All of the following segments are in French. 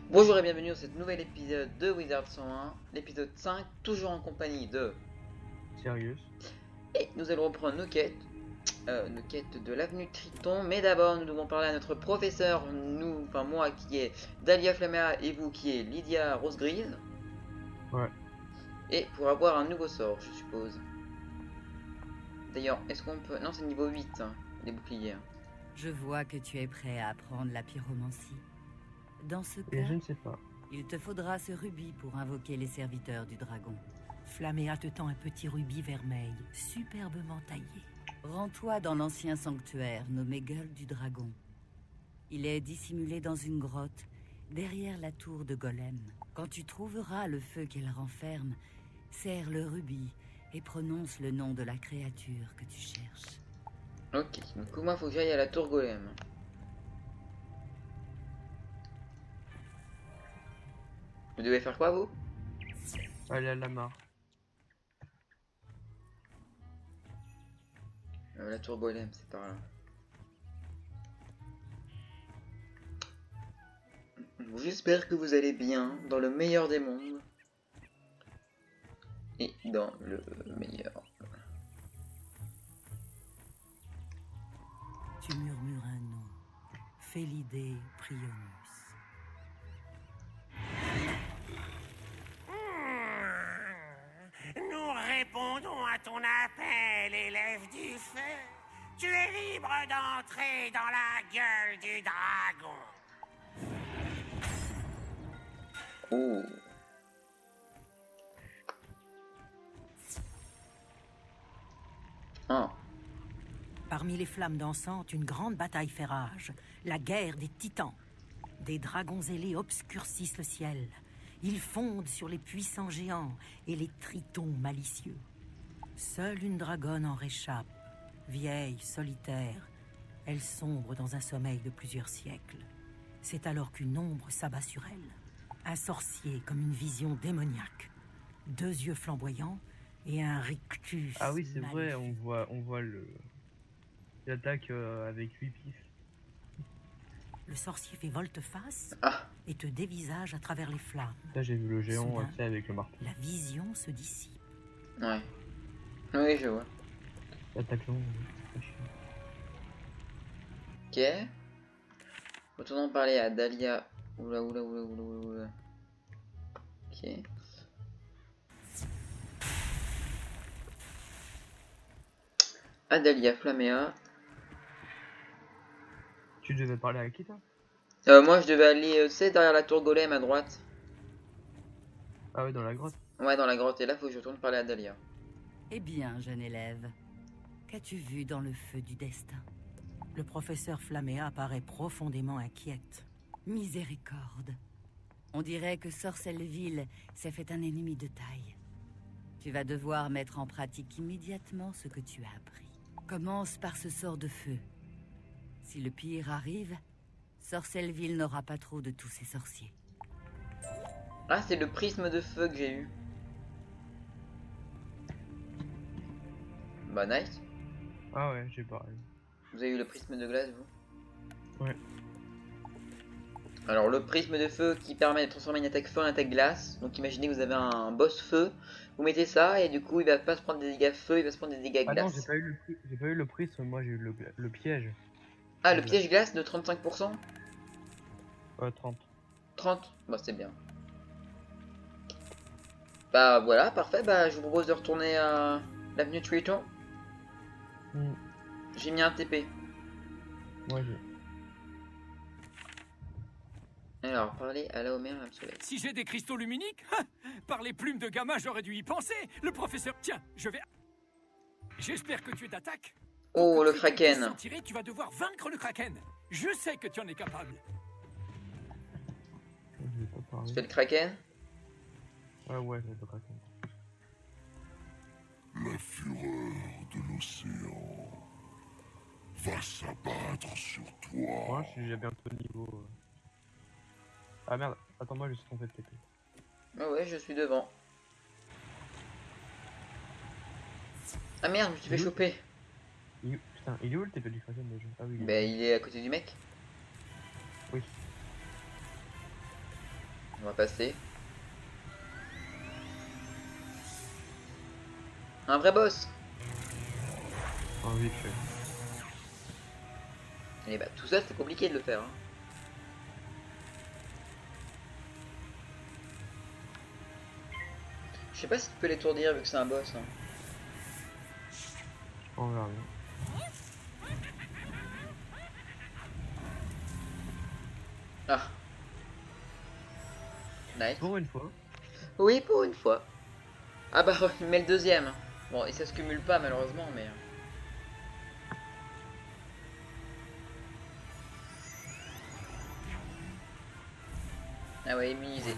Bonjour et bienvenue dans cet nouvel épisode de Wizard 101, l'épisode 5, toujours en compagnie de... Sérieux? Et nous allons reprendre nos quêtes de l'avenue Triton, mais d'abord nous devons parler à notre professeur, enfin moi qui est Dahlia Flammea et vous qui est Lydia Rosegrise. Ouais. Et pour avoir un nouveau sort, je suppose. D'ailleurs, est-ce qu'on peut... Non, c'est niveau 8, hein, les boucliers. Je vois que tu es prêt à apprendre la pyromancie. Dans ce Et cas, je ne sais pas. il te faudra ce rubis pour invoquer les serviteurs du dragon. Flammea te tend un petit rubis vermeil, superbement taillé. Rends-toi dans l'ancien sanctuaire nommé Gueule du Dragon. Il est dissimulé dans une grotte, derrière la tour de Golem. Quand tu trouveras le feu qu'elle renferme, serre le rubis et prononce le nom de la créature que tu cherches. Ok, donc moi faut que j'aille à la tour Golem. Vous devez faire quoi vous? Allez à la mare. La tour Golem, c'est par là. J'espère que vous allez bien, dans le meilleur des mondes. Et dans le meilleur. Tu murmures un nom. Félidé Prionus. Nous répondons à ton appel, élève du feu. Tu es libre d'entrer dans la gueule du dragon. Oh. Ah. Parmi les flammes dansantes, une grande bataille fait rage. La guerre des titans. Des dragons ailés obscurcissent le ciel. Ils fondent sur les puissants géants et les tritons malicieux. Seule une dragonne en réchappe. Vieille, solitaire, elle sombre dans un sommeil de plusieurs siècles. C'est alors qu'une ombre s'abat sur elle. Un sorcier comme une vision démoniaque. 2 yeux flamboyants et un rictus. Ah oui, c'est vrai, maléfique. on voit l'attaque avec 8 pifs. Le sorcier fait volte-face Ah. et te dévisage à travers les flammes. Là, j'ai vu le géant Soudain, tu sais, avec le marteau. La vision se dissipe. Ouais. Oui, je vois. L'attaque longue. Ok. Retournons parler à Dahlia. Oula, oula, oula, oula, oula, oula. Ok. À Dahlia Flammea. Tu devais parler à qui, toi? Moi, je devais aller, tu sais, derrière la tour Golem à droite. Ah ouais, dans la grotte. Ouais, dans la grotte. Et là, faut que je retourne parler à Dahlia. Eh bien, jeune élève, qu'as-tu vu dans le feu du destin? Le professeur Flammea paraît profondément inquiète. Miséricorde. On dirait que Sorcelleville s'est fait un ennemi de taille. Tu vas devoir mettre en pratique immédiatement ce que tu as appris. Commence par ce sort de feu. Si le pire arrive, Sorcelleville n'aura pas trop de tous ses sorciers. Ah, c'est le prisme de feu que j'ai eu. Bah, nice. Ah ouais, j'ai pareil. Vous avez eu le prisme de glace, vous? Ouais. Alors, le prisme de feu qui permet de transformer une attaque feu en attaque glace. Donc, imaginez que vous avez un boss feu. Vous mettez ça et du coup, il va pas se prendre des dégâts feu, il va se prendre des dégâts Ah non, j'ai glace. pas eu le prisme, moi j'ai eu le piège. Ah, le piège glace de 35%? 30. 30? Bah, c'est bien. Bah, voilà, parfait. Bah, je vous propose de retourner à l'avenue Triton. J'ai mis un TP. Moi j'ai. Alors, parlez à la Homer et à Soleil. Si j'ai des cristaux luminiques, par les plumes de gamin, j'aurais dû y penser. Le professeur... Tiens, je vais... J'espère que tu es d'attaque. Oh, Pour que le Triton puisse Kraken. s'en tirer, tu vas devoir vaincre le Kraken. Je sais que tu en es capable. Je vais pas Tu parler. fais le Kraken? Ah ouais, je vais pas raconter. La fureur de l'océan va s'abattre sur Moi, toi. je suis déjà bientôt niveau. Ah merde, attends, moi je suis tombé de TP. Ah ouais, je suis devant. Ah merde, je me suis fait choper. Putain, il est où le TP du Kraken déjà? Ah oui, il est. Bah, il est à côté du mec. Oui. va passer. Un vrai boss. En vite fait. Et bah tout ça c'est compliqué de le faire. Hein. Je sais pas si tu peux l'étourdir vu que c'est un boss. Hein. On verra bien. Ah. Nice. Pour une fois. Oui, pour une fois. Ah bah, il met le deuxième. Bon, et ça se cumule pas malheureusement, mais... Ah ouais, immunisé.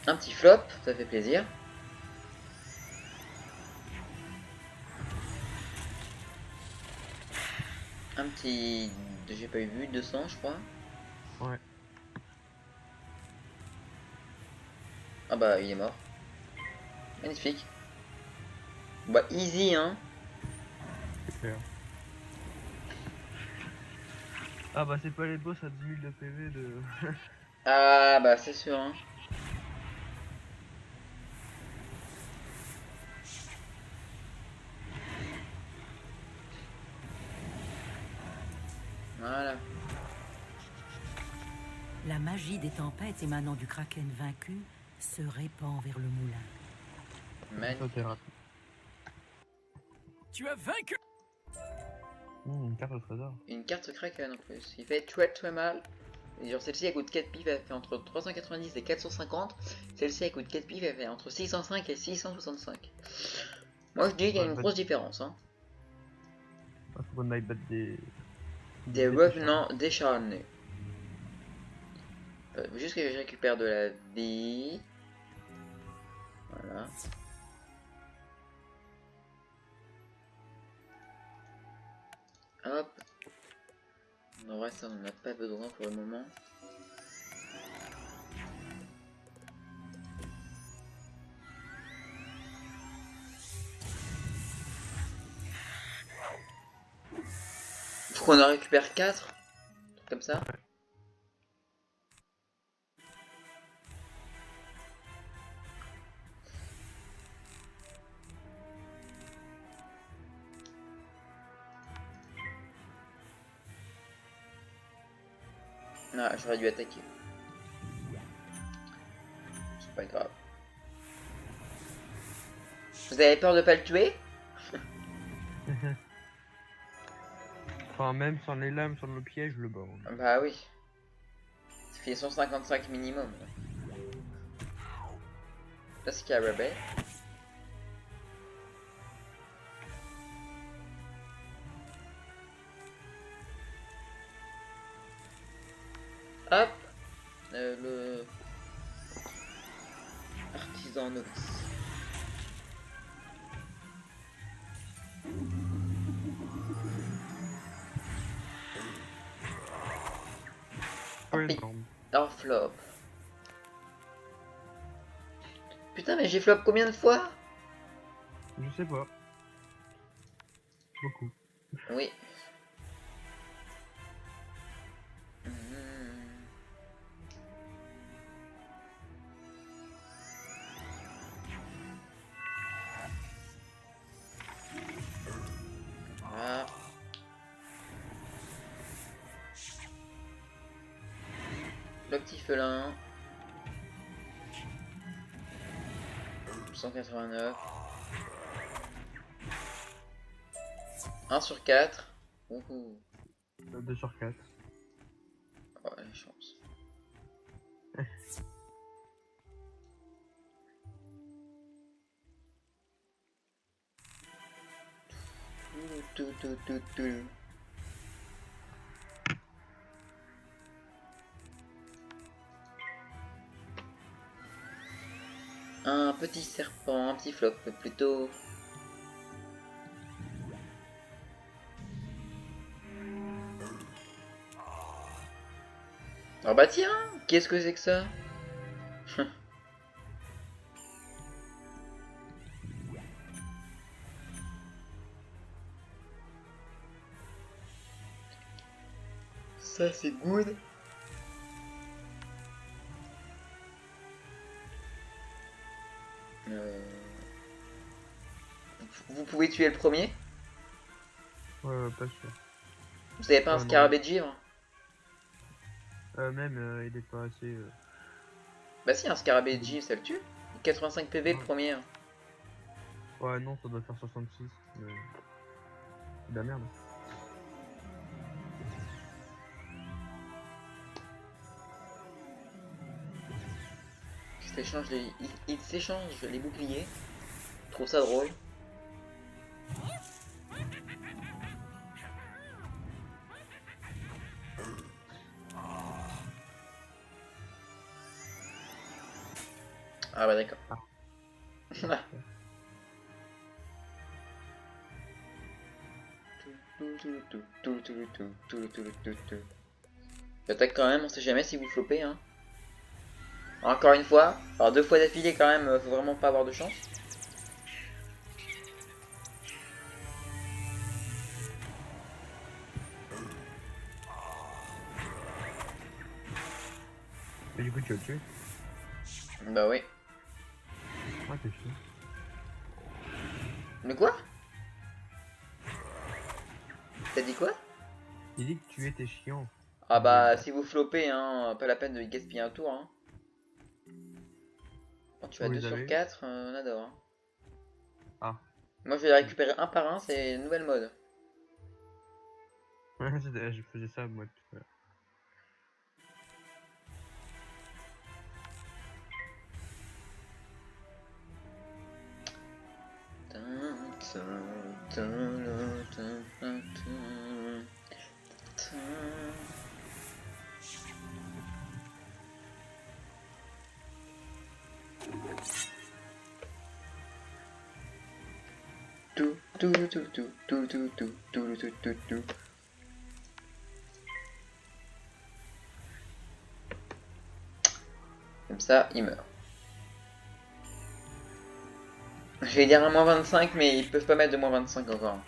Un petit flop, ça fait plaisir. Un petit... J'ai pas eu vu, 200 je crois. Ouais. Ah bah il est mort. Magnifique. Bah easy hein. Super. Ah bah c'est pas les boss à 10 000 de PV de... Ah bah c'est sûr hein. Voilà. La magie des tempêtes émanant du kraken vaincu se répand vers le moulin. Magnifique. Ça, t'es rapide. Tu as vaincu. Une carte au trésor. Une carte Kraken en plus. Il fait très très mal. Et genre celle-ci elle coûte 4 pifs, elle fait entre 390 et 450. Celle-ci elle coûte 4 pifs, elle fait entre 605 et 665. Moi je dis qu'il y a une grosse différence. Hein. Ah, faut qu'on aille battre des... Des revenants décharnés. Juste que je récupère de la vie. Voilà. Hop. Le reste, on n'en a pas besoin pour le moment. Faut qu'on en récupère 4. Comme ça. Ah, j'aurais dû attaquer. C'est pas grave. Vous avez peur de pas le tuer? Enfin, même sans les lames, sans le piège, le bord. Bah oui. Ça fait 155 minimum. Là, c'est qu'il y a Rebel. Hop. Le... Artisan novice. Oh, flop. Putain, mais j'ai flop combien de fois? Je sais pas. Beaucoup. Oui. Voilà. Le petit felin. 189. 1 sur 4. Ouhou. 2 sur 4. Oh, la chance. Tout. Un petit serpent, un petit flop plutôt. Ah bah tiens, qu'est-ce que c'est que ça? Ça c'est good. Vous pouvez tuer le premier. Ouais, pas sûr. Vous avez pas un Non. scarabée de givre? Même, il est pas assez... Bah si, un scarabée de givre ça le tue. 85 PV le Ouais. premier. Hein. Ouais, non, ça doit faire 66. Mais... C'est de la merde. Il s'échange les boucliers. Je trouve ça drôle. Ah bah d'accord. J'attaque quand même, on sait jamais si vous flopez hein. Encore une fois, alors 2 fois d'affilée quand même, faut vraiment pas avoir de chance. Et du coup, tu vas le tuer. Bah oui. Ah, t'es chiant. Mais quoi? T'as dit quoi? Il dit que tu étais chiant. Ah bah si vous flopez hein, pas la peine de gaspiller un tour hein. Quand tu as Vous 2 les sur avez 4, on adore. Hein. Ah. Moi je vais les récupérer un par un, c'est une nouvelle mode. Je faisais ça moi tout à l'heure. Comme ça, il meurt. Je vais dire un moins 25, mais ils peuvent pas mettre de moins 25 encore.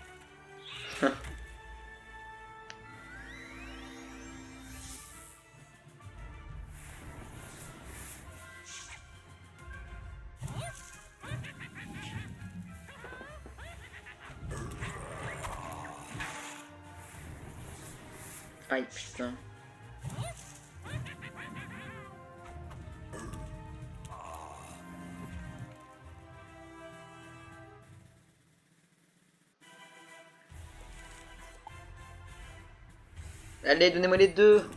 Aïe putain. Allez, donnez-moi les deux.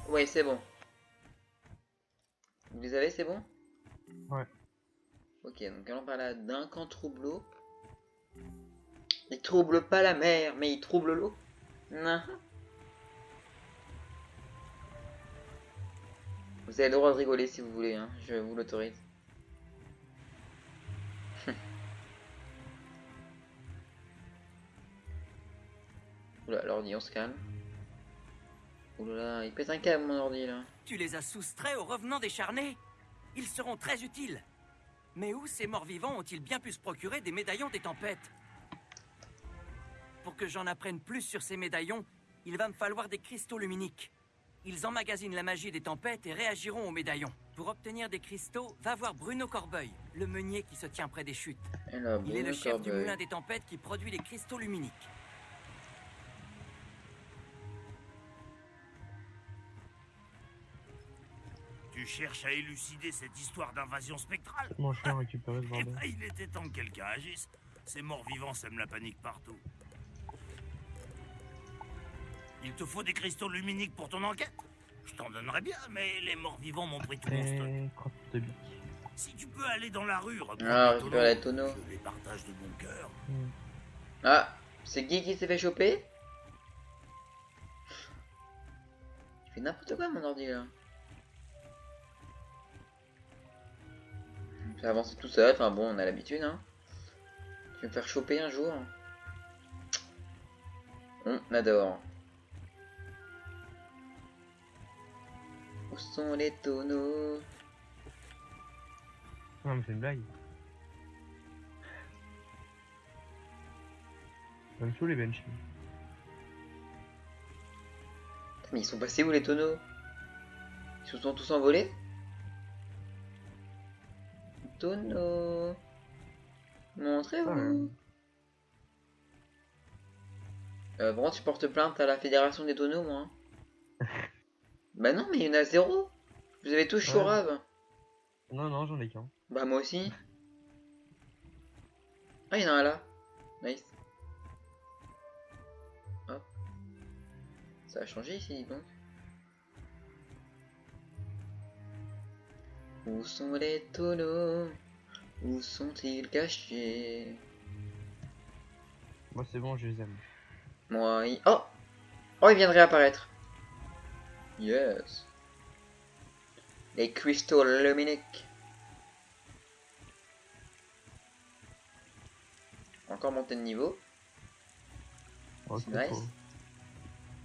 Ouais, c'est bon. Vous les avez, c'est bon? Ouais. Ok, donc allons par là d'un camp troubleau. Il trouble pas la mer, mais il trouble l'eau. Non. Vous avez le droit de rigoler si vous voulez, hein. Je vous l'autorise. Oula, l'ordi, on se calme. Oula, il pète un câble mon ordi là. Tu les as soustraits aux revenants décharnés. Ils seront très utiles. Mais où ces morts-vivants ont-ils bien pu se procurer des médaillons des tempêtes? Pour que j'en apprenne plus sur ces médaillons, il va me falloir des cristaux luminiques. Ils emmagasinent la magie des tempêtes et réagiront aux médaillons. Pour obtenir des cristaux, va voir Bruno Corbeil, le meunier qui se tient près des chutes. Et là, Il est le Bruno chef du Corbeil. moulin des tempêtes qui produit les cristaux luminiques. Tu cherches à élucider cette histoire d'invasion spectrale? Mon chien a récupéré ce Eh bordel. ben, il était temps que quelqu'un agisse. Ces morts-vivants sèment la panique partout. Il te faut des cristaux luminiques pour ton enquête? Je t'en donnerais bien, mais les morts-vivants m'ont pris tout mon stock. Et crotte de bique. Si tu peux aller dans la rue, reprendre Ah, les récupère les tonneaux. je les partage de mon cœur. Ah, c'est Guy qui s'est fait choper. Il fait n'importe quoi mon ordi là. Il fait avancer tout seul, enfin bon, on a l'habitude hein. Tu vas me faire choper un jour. On adore. Où sont les tonneaux? Non mais c'est une blague. Ça me saoule les Banshee. Mais ils sont passés où les tonneaux? Ils se sont tous envolés? Tonneaux. Montrez-vous. Bon, tu portes plainte à la fédération des tonneaux, moi. Bah non, mais il y en a zéro. Vous avez tous Chourave. Non, non, j'en ai qu'un. Bah moi aussi. Ah, il y en a un là. Nice. Hop. Ça a changé ici, donc. Où sont les tonneaux? Où sont-ils cachés? Moi, c'est bon, je les aime. Moi, il... Oh! Oh, il vient de réapparaître. Yes. Les cristaux luminiques. Encore monter de niveau. Oh, C'est nice. cool.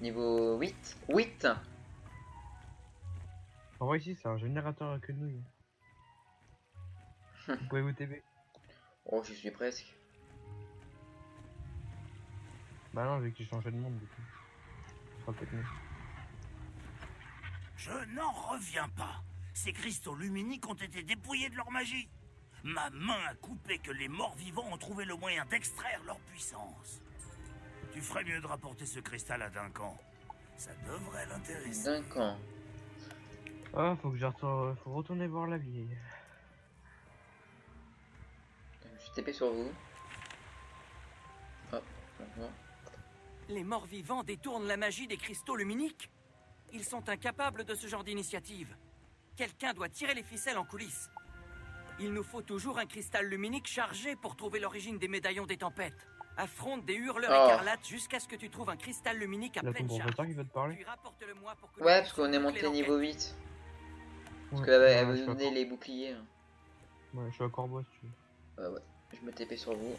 Niveau 8. 8. En vrai, ici, c'est un générateur à queue de nouilles. Vous pouvez vous TB. Oh, je suis presque. Bah non, vu que j'ai changé de monde, du coup. Ce sera peut-être mieux. Je n'en reviens pas. Ces cristaux luminiques ont été dépouillés de leur magie. Ma main a coupé que les morts vivants ont trouvé le moyen d'extraire leur puissance. Tu ferais mieux de rapporter ce cristal à Duncan. Ça devrait l'intéresser. Duncan. Ah, faut retourner voir la vieille. Je suis TP sur vous. Hop, on va. Les morts vivants détournent la magie des cristaux luminiques. Ils sont incapables de ce genre d'initiative. Quelqu'un doit tirer les ficelles en coulisses. Il nous faut toujours un cristal luminique chargé pour trouver l'origine des médaillons des tempêtes. Affronte des hurleurs écarlates jusqu'à ce que tu trouves un cristal luminique à Là, ton pleine charge. professeur qui veut te parler. Puis rapporte-le-moi pour que Ouais, nous parce qu'on est puissions monté boucler niveau l'enquête. 8. Parce Ouais, qu'elle ouais, avait je suis donné les boucliers. ouais, je suis à Corbeau si tu veux. Ouais. Je me TP sur vous.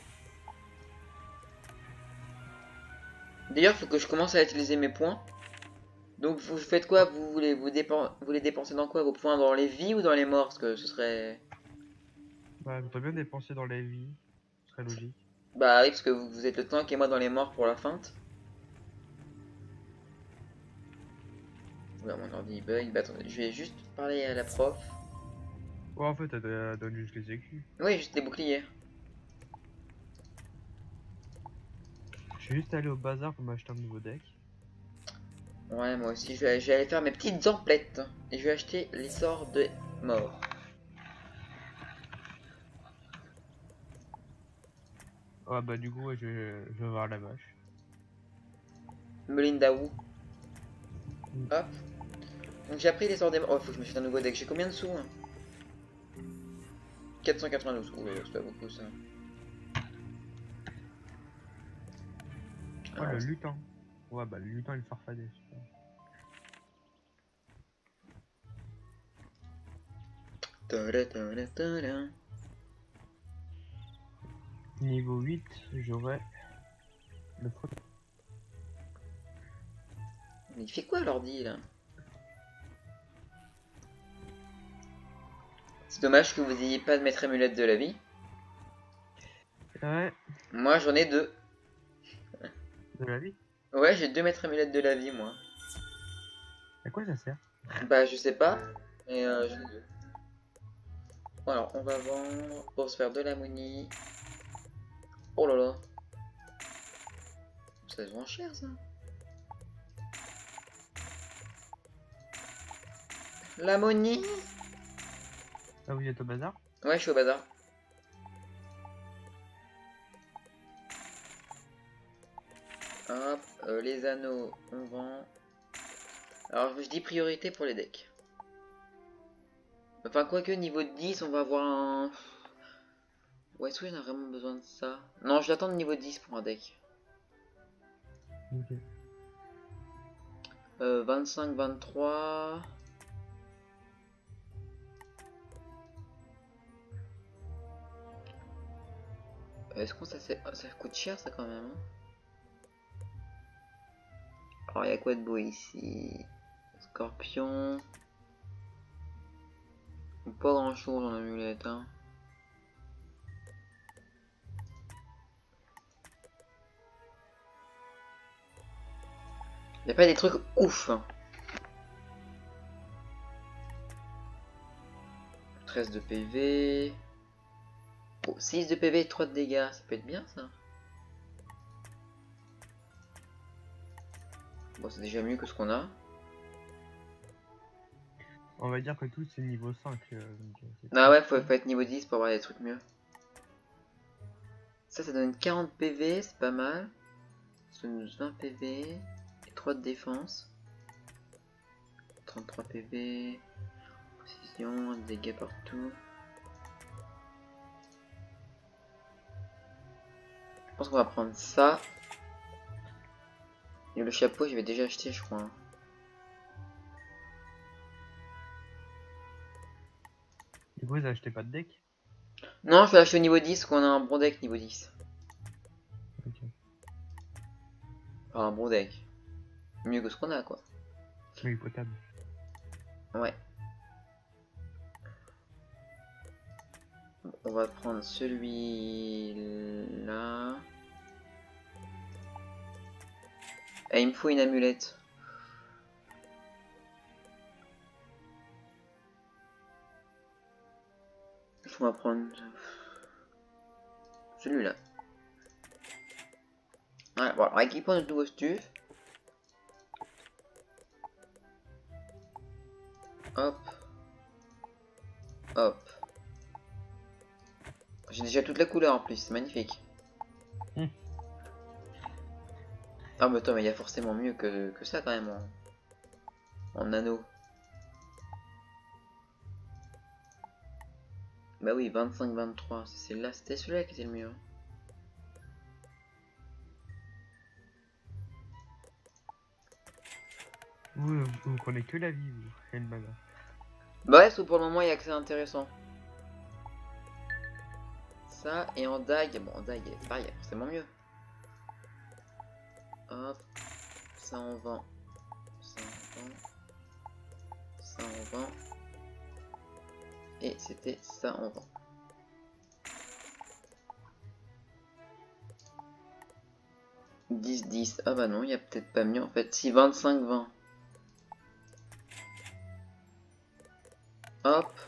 D'ailleurs, faut que je commence à utiliser mes points. Donc, vous faites quoi? Vous voulez vous les dépenser dans quoi? Vos points dans les vies ou dans les morts? Parce que ce serait... Bah, voudrais bien dépenser dans la vie. Ce serait logique. Bah oui, parce que vous êtes le tank et moi dans les morts pour la feinte. Ouais, mon ordi bug. Bah attendez, je vais juste parler à la prof. Ouais, en fait, elle donne juste les écus. Oui, juste les boucliers. Je suis juste allé au bazar pour m'acheter un nouveau deck. Ouais, moi aussi, je vais aller faire mes petites emplettes. Et je vais acheter les sorts de mort. Ouais, bah, du coup, ouais, je vais voir la vache. Melinda Wu. Hop. Donc j'ai appris les sorts des morts. Oh, faut que je m'achète un nouveau deck. J'ai combien de sous hein? 492. Oh, c'est pas beaucoup ça. Ouais, le lutin. Ouais, bah, le lutin, il farfadait. Super. Niveau 8, j'aurai le faute. Mais il fait quoi l'ordi là? C'est dommage que vous ayez pas de maître amulette de la vie. Ouais, Moi j'en ai deux. de la vie. Ouais, j'ai deux maîtres amulettes de la vie moi. À quoi ça sert? Bah je sais pas. Mais j'en ai deux. Bon, alors on va vendre pour se faire de l'ammonie. Oh là là. Ça se vend cher ça. L'ammonie. Ah, vous êtes au bazar? Ouais, je suis au bazar. Hop, les anneaux, on vend. Alors, je dis priorité pour les decks. Enfin, quoique, niveau 10, on va avoir un... Ouais, est-ce qu'il y en a vraiment besoin de ça? Non, je l'attends de niveau 10 pour un deck. Ok. 25, 23... Est-ce que ça coûte cher ça quand même hein. Alors il y a quoi de beau ici? Scorpion. Pas grand chose en amulette hein. Y a pas des trucs ouf. Hein. 13 de PV. Oh, 6 de PV et 3 de dégâts. Ça peut être bien ça. Bon, c'est déjà mieux que ce qu'on a. On va dire que tout c'est niveau 5. Ah ouais, faut être niveau 10 pour avoir des trucs mieux. Ça donne 40 PV, c'est pas mal. Ça donne 20 PV et 3 de défense. 33 PV. Précision, dégâts partout. Je pense qu'on va prendre ça. Et le chapeau, je vais déjà acheter, je crois. Hein. Du coup, vous achetez pas de deck? Non, je vais acheter au niveau 10, qu'on a un bon deck niveau 10. Ok. Enfin, un bon deck. Mieux que ce qu'on a, quoi. Oui, potable. Ouais. On va prendre celui-là. Et il me faut une amulette. On va prendre celui-là. Voilà, bon, alors équipons notre nouveau stuff. Hop. Hop. J'ai déjà toute la couleur en plus, c'est magnifique. Ah mais attends, mais il y a forcément mieux que ça quand même en anneau. Bah oui, 25-23, c'est là, c'était celui-là qui était le mieux. Vous prenez que la vie, vous, et le mana. Bah ouais, pour le moment il y a que c'est intéressant. Ça, et en dague, bon en dague, c'est pareil, il y a forcément mieux. Hop, ça on vend. Ça on vend. Ça on vend. Et c'était ça on vend. « 10-10, ah bah non, il y a peut-être pas mieux en fait. Si, 25-20. Hop.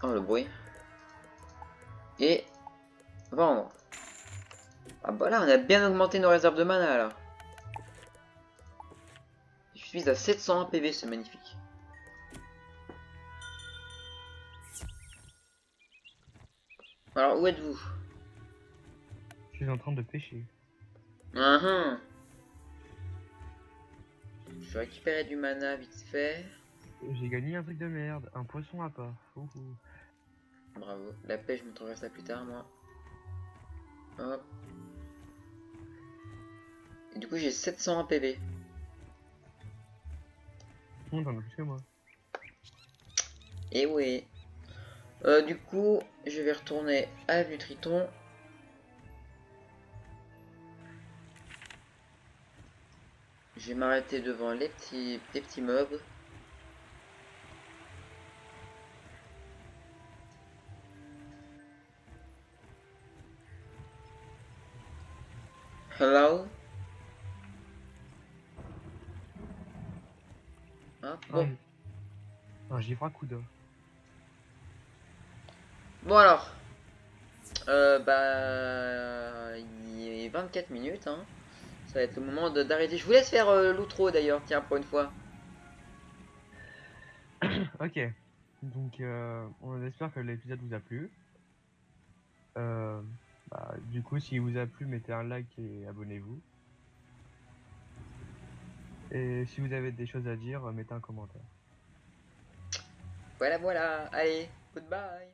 Oh le bruit. Et vendre. Ah bah là, on a bien augmenté nos réserves de mana là. Je suis à 701 PV, c'est magnifique. Alors, où êtes-vous? Je suis en train de pêcher. Je vais récupérer du mana vite fait. J'ai gagné un truc de merde, un poisson à part. Ouhou. Bravo. La pêche, je me trouverai ça plus tard, moi. Hop. Et du coup, j'ai 701 PV. T'en as plus que moi. Et oui. Du coup, je vais retourner à l'avenue Triton. Je vais m'arrêter devant les petits mobs. Hello. Hein, bon. Un givre à coups d'or. Bon alors. Bah... Il est 24 minutes, hein. Ça va être le moment d'arrêter. Je vous laisse faire l'outro d'ailleurs, tiens, pour une fois. Ok. Donc, on espère que l'épisode vous a plu. Du coup, s'il vous a plu, mettez un like et abonnez-vous. Et si vous avez des choses à dire, mettez un commentaire. Voilà, voilà. Allez, goodbye.